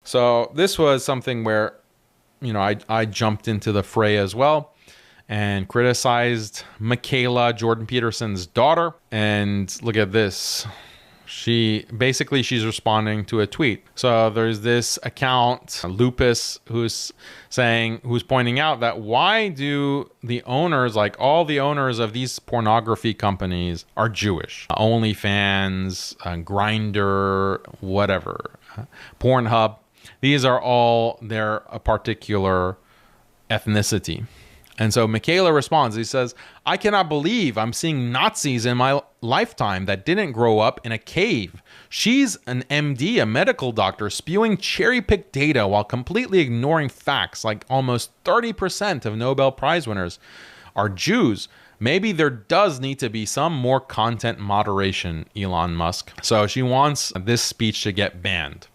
So this was something where, I jumped into the fray as well and criticized Mikhaila, Jordan Peterson's daughter. And look at this. She's responding to a tweet. So there's this account, Lupus, who's pointing out that why do the owners, like all the owners of these pornography companies, are Jewish? OnlyFans, Grindr, whatever, Pornhub. These are all a particular ethnicity. And so Mikhaila responds. He says, I cannot believe I'm seeing Nazis in my lifetime that didn't grow up in a cave. She's an MD, a medical doctor, spewing cherry-picked data while completely ignoring facts, like almost 30% of Nobel Prize winners are Jews. Maybe there does need to be some more content moderation, Elon Musk. So she wants this speech to get banned.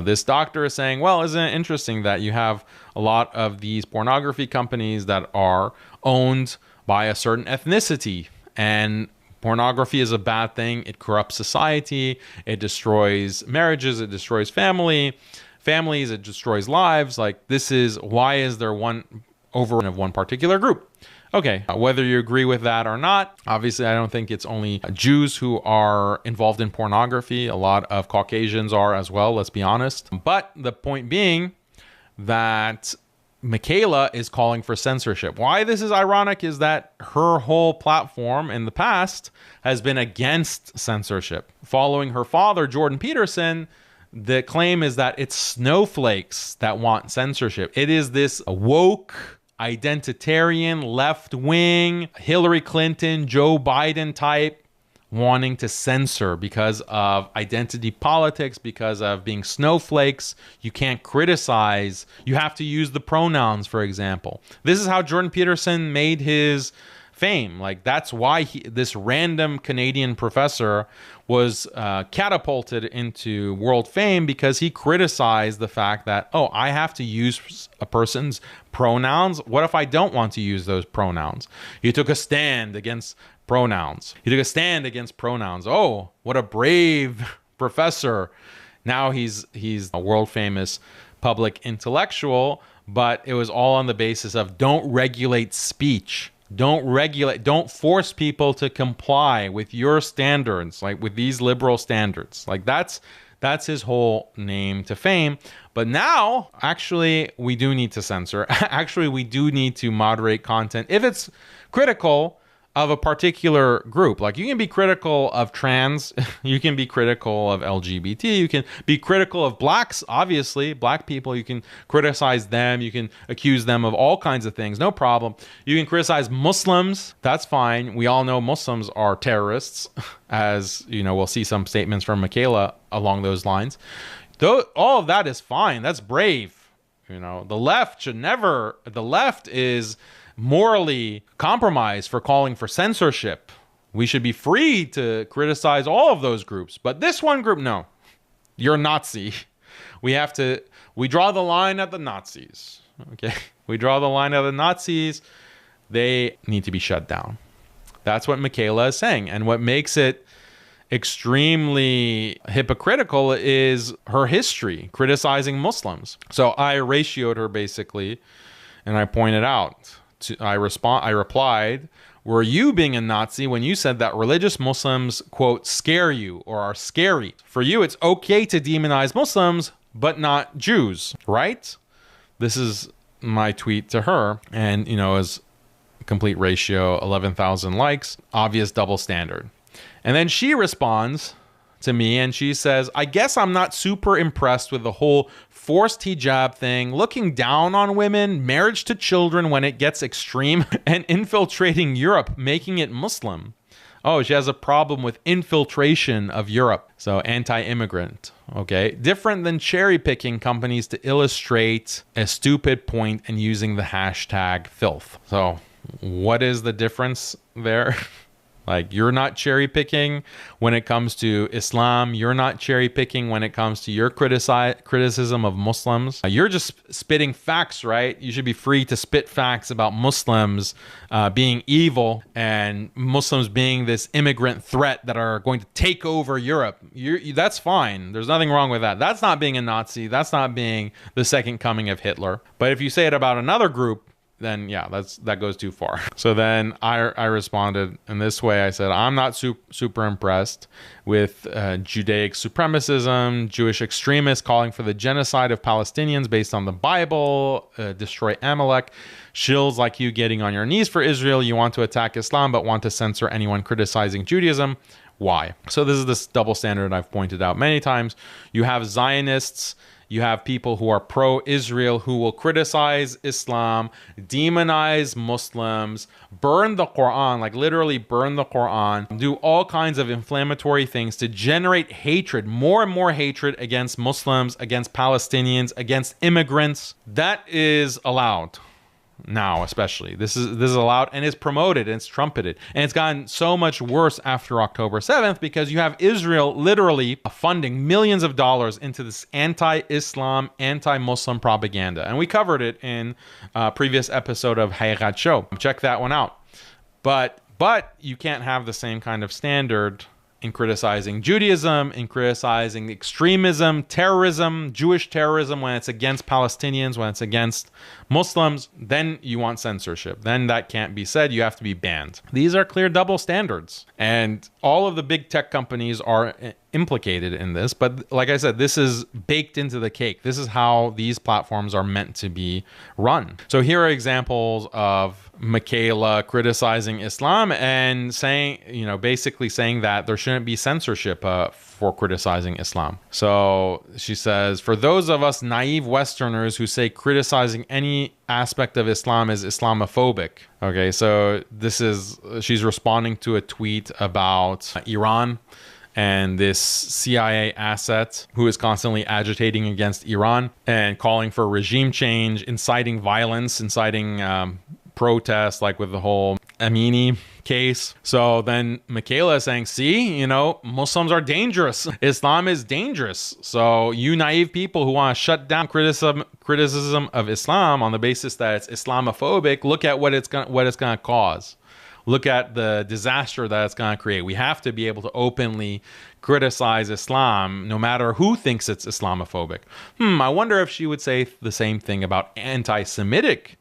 This doctor is saying, well, isn't it interesting that you have a lot of these pornography companies that are owned by a certain ethnicity, and pornography is a bad thing. It corrupts society. It destroys marriages. It destroys families. It destroys lives. Like, why is there one of one particular group? Okay, whether you agree with that or not, obviously I don't think it's only Jews who are involved in pornography. A lot of Caucasians are as well, let's be honest. But the point being that Mikhaila is calling for censorship. Why this is ironic is that her whole platform in the past has been against censorship. Following her father, Jordan Peterson, the claim is that it's snowflakes that want censorship. It is this woke, identitarian, left-wing, Hillary Clinton, Joe Biden type wanting to censor because of identity politics, because of being snowflakes. You can't criticize. You have to use the pronouns, for example. This is how Jordan Peterson made his fame. Like, that's why this random Canadian professor was catapulted into world fame, because he criticized the fact that, I have to use a person's pronouns. What if I don't want to use those pronouns? He took a stand against pronouns. Oh, what a brave professor. Now he's a world famous public intellectual, but it was all on the basis of don't regulate speech. Don't force people to comply with your standards, like with these liberal standards. Like that's his whole name to fame. But now, actually, we do need to censor. Actually, we do need to moderate content if it's critical of a particular group. Like, you can be critical of trans, you can be critical of LGBT, you can be critical of blacks, obviously, black people, you can criticize them, you can accuse them of all kinds of things, no problem. You can criticize Muslims, that's fine. We all know Muslims are terrorists, as, we'll see some statements from Mikhaila along those lines. Though all of that is fine, that's brave. The left is morally compromised for calling for censorship. We should be free to criticize all of those groups. But this one group, no. You're a Nazi. We draw the line at the Nazis. Okay? We draw the line at the Nazis. They need to be shut down. That's what Mikhaila is saying. And what makes it extremely hypocritical is her history criticizing Muslims. So I ratioed her basically, and I pointed out, I replied, were you being a Nazi when you said that religious Muslims, quote, scare you or are scary? For you, it's okay to demonize Muslims, but not Jews, right? This is my tweet to her. And, as complete ratio, 11,000 likes, obvious double standard. And then she responds to me and she says, I guess I'm not super impressed with the whole forced hijab thing, looking down on women, marriage to children when it gets extreme, and infiltrating Europe, making it Muslim. Oh, she has a problem with infiltration of Europe. So anti-immigrant, okay? Different than cherry picking companies to illustrate a stupid point and using the hashtag filth. So what is the difference there? Like, you're not cherry picking when it comes to Islam. You're not cherry picking when it comes to your criticism of Muslims. You're just spitting facts, right? You should be free to spit facts about Muslims being evil and Muslims being this immigrant threat that are going to take over Europe. That's fine. There's nothing wrong with that. That's not being a Nazi. That's not being the second coming of Hitler. But if you say it about another group, then yeah, that goes too far. So then I responded in this way. I said, I'm not super impressed with Judaic supremacism, Jewish extremists calling for the genocide of Palestinians based on the Bible, destroy Amalek, shills like you getting on your knees for Israel. You want to attack Islam, but want to censor anyone criticizing Judaism. Why? So this is this double standard I've pointed out many times. You have Zionists, you have people who are pro-Israel who will criticize Islam, demonize Muslims, burn the Quran, like literally burn the Quran, do all kinds of inflammatory things to generate hatred, more and more hatred against Muslims, against Palestinians, against immigrants. That is allowed. Now, especially this is allowed, and it's promoted and it's trumpeted, and it's gotten so much worse after October 7th because you have Israel literally funding millions of dollars into this anti-Islam, anti-Muslim propaganda, and we covered it in a previous episode of Hayat Show. Check that one out. But you can't have the same kind of standard in criticizing Judaism, in criticizing extremism, terrorism, Jewish terrorism, when it's against Palestinians, when it's against Muslims. Then you want censorship. Then that can't be said. You have to be banned. These are clear double standards. And all of the big tech companies are implicated in this. But like I said, this is baked into the cake. This is how these platforms are meant to be run. So here are examples of Mikhaila criticizing Islam and saying, basically saying that there shouldn't be censorship for criticizing Islam. So she says, for those of us naive Westerners who say criticizing any aspect of Islam is Islamophobic. Okay, so she's responding to a tweet about Iran and this CIA asset who is constantly agitating against Iran and calling for regime change, inciting violence, inciting protests, like with the whole Amini case. So then Mikhaila is saying, see, Muslims are dangerous. Islam is dangerous. So you naive people who want to shut down criticism of Islam on the basis that it's Islamophobic, look at what it's gonna cause. Look at the disaster that it's going to create. We have to be able to openly criticize Islam, no matter who thinks it's Islamophobic. I wonder if she would say the same thing about anti-Semitic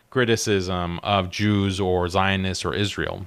criticism of Jews or Zionists or Israel.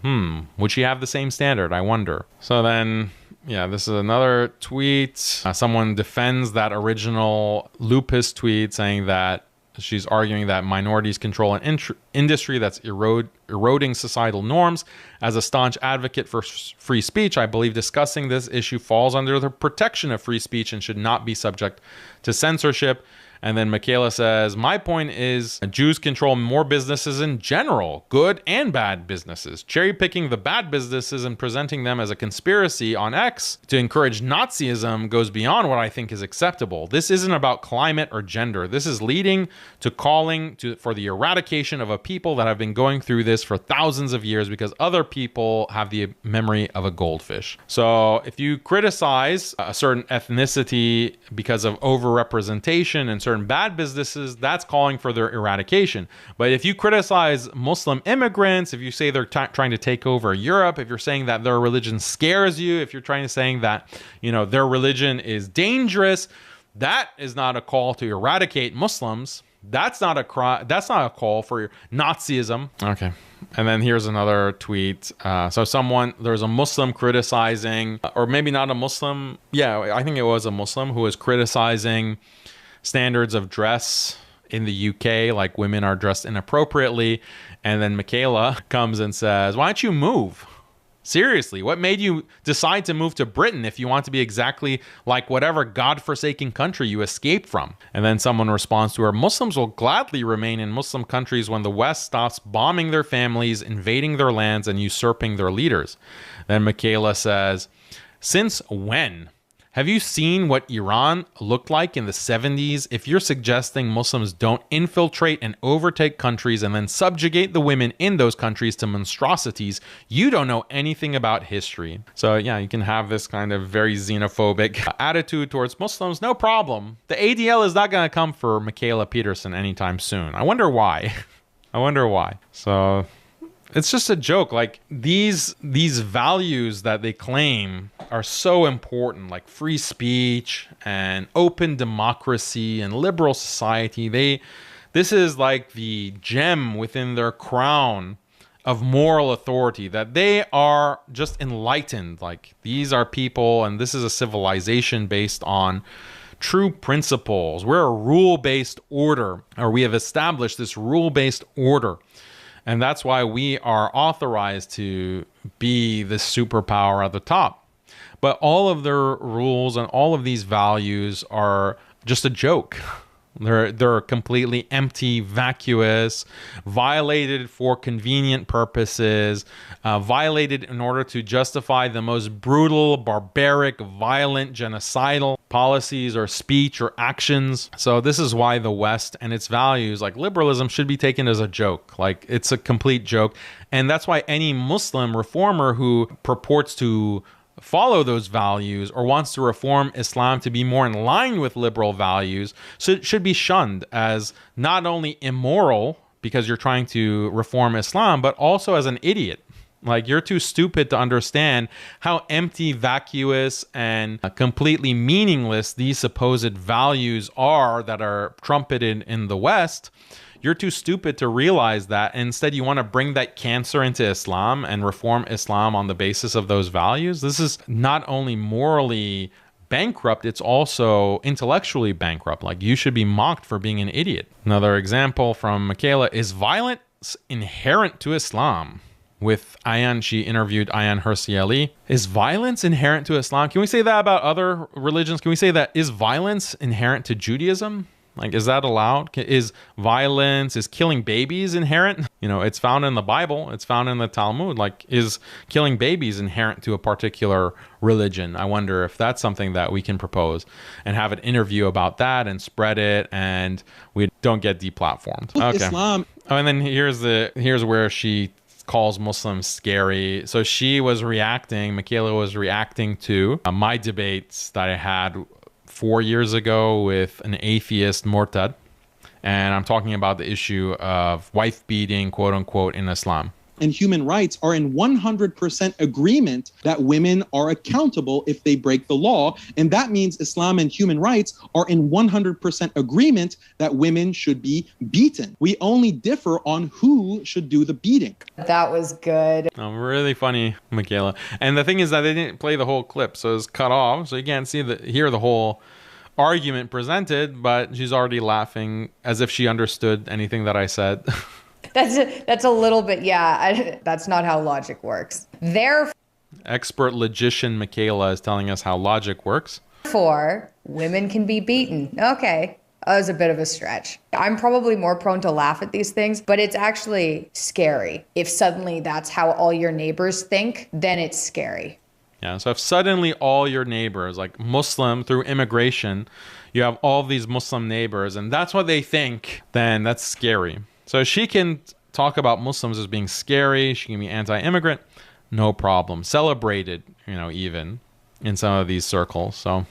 Would she have the same standard? I wonder. So then, yeah, this is another tweet. Someone defends that original Lupus tweet, saying that she's arguing that minorities control an industry that's eroding societal norms. As a staunch advocate for free speech, I believe discussing this issue falls under the protection of free speech and should not be subject to censorship. And then Mikhaila says, my point is Jews control more businesses in general, good and bad businesses. Cherry picking the bad businesses and presenting them as a conspiracy on X to encourage Nazism goes beyond what I think is acceptable. This isn't about climate or gender. This is leading to calling for the eradication of a people that have been going through this for thousands of years because other people have the memory of a goldfish. So if you criticize a certain ethnicity because of overrepresentation and certain bad businesses, that's calling for their eradication. But if you criticize Muslim immigrants, if you say they're trying to take over Europe, if you're saying that their religion scares you, if you're trying to saying that, their religion is dangerous, that is not a call to eradicate Muslims. That's not a call for Nazism. Okay. And then here's another tweet. There's a Muslim criticizing, or maybe not a Muslim. Yeah, I think it was a Muslim who was criticizing standards of dress in the UK, like women are dressed inappropriately. And then Mikhaila comes and says, why don't you move? Seriously, what made you decide to move to Britain if you want to be exactly like whatever godforsaken country you escaped from? And then someone responds to her, Muslims will gladly remain in Muslim countries when the West stops bombing their families, invading their lands, and usurping their leaders. Then Mikhaila says, since when Have you seen what Iran looked like in the 70s? If you're suggesting Muslims don't infiltrate and overtake countries and then subjugate the women in those countries to monstrosities, you don't know anything about history. So yeah, you can have this kind of very xenophobic attitude towards Muslims, no problem. The ADL is not going to come for Mikhaila Peterson anytime soon. I wonder why. I wonder why. So it's just a joke. Like these values that they claim are so important, like free speech and open democracy and liberal society. This is like the gem within their crown of moral authority, that they are just enlightened. Like these are people, and this is a civilization based on true principles. We're a rule-based order, or we have established this rule-based order. And that's why we are authorized to be the superpower at the top. But all of their rules and all of these values are just a joke. They're completely empty, vacuous, violated for convenient purposes, violated in order to justify the most brutal, barbaric, violent, genocidal policies or speech or actions. So this is why the West and its values, like liberalism, should be taken as a joke. Like it's a complete joke. And that's why any Muslim reformer who purports to follow those values or wants to reform Islam to be more in line with liberal values, so it should be shunned as not only immoral because you're trying to reform Islam, but also as an idiot. Like you're too stupid to understand how empty, vacuous, and completely meaningless these supposed values are that are trumpeted in the West. You're too stupid to realize that. And instead, you want to bring that cancer into Islam and reform Islam on the basis of those values. This is not only morally bankrupt, it's also intellectually bankrupt. Like you should be mocked for being an idiot. Another example from Mikhaila: is violence inherent to Islam? With Ayan, she interviewed Ayan Hirsi Ali. Is violence inherent to Islam? Can we say that about other religions? Can we say that is violence inherent to Judaism? Like, is that allowed? Is violence, is killing babies inherent? You know, it's found in the Bible. It's found in the Talmud. Like, is killing babies inherent to a particular religion? I wonder if that's something that we can propose and have an interview about that and spread it, and we don't get deplatformed. Okay. Islam. Oh, and then here's where she calls Muslims scary. So she was reacting, Mikhaila was reacting to my debates that I had 4 years ago with an atheist Murtad, and I'm talking about the issue of wife beating, quote unquote, in Islam. And human rights are in 100% agreement that women are accountable if they break the law. And that means Islam and human rights are in 100% agreement that women should be beaten. We only differ on who should do the beating. That was good. Oh, really funny, Mikhaila. And the thing is that they didn't play the whole clip, so it's cut off, so you can't hear the whole argument presented, but she's already laughing as if she understood anything that I said. That's a little bit, yeah, that's not how logic works. Expert logician Mikhaila is telling us how logic works. Therefore, women can be beaten. Okay, that was a bit of a stretch. I'm probably more prone to laugh at these things, but it's actually scary. If suddenly that's how all your neighbors think, then it's scary. Yeah, so if suddenly all your neighbors, like Muslim through immigration, you have all these Muslim neighbors, and that's what they think, then that's scary. So she can talk about Muslims as being scary. She can be anti-immigrant. No problem. Celebrated, even in some of these circles. So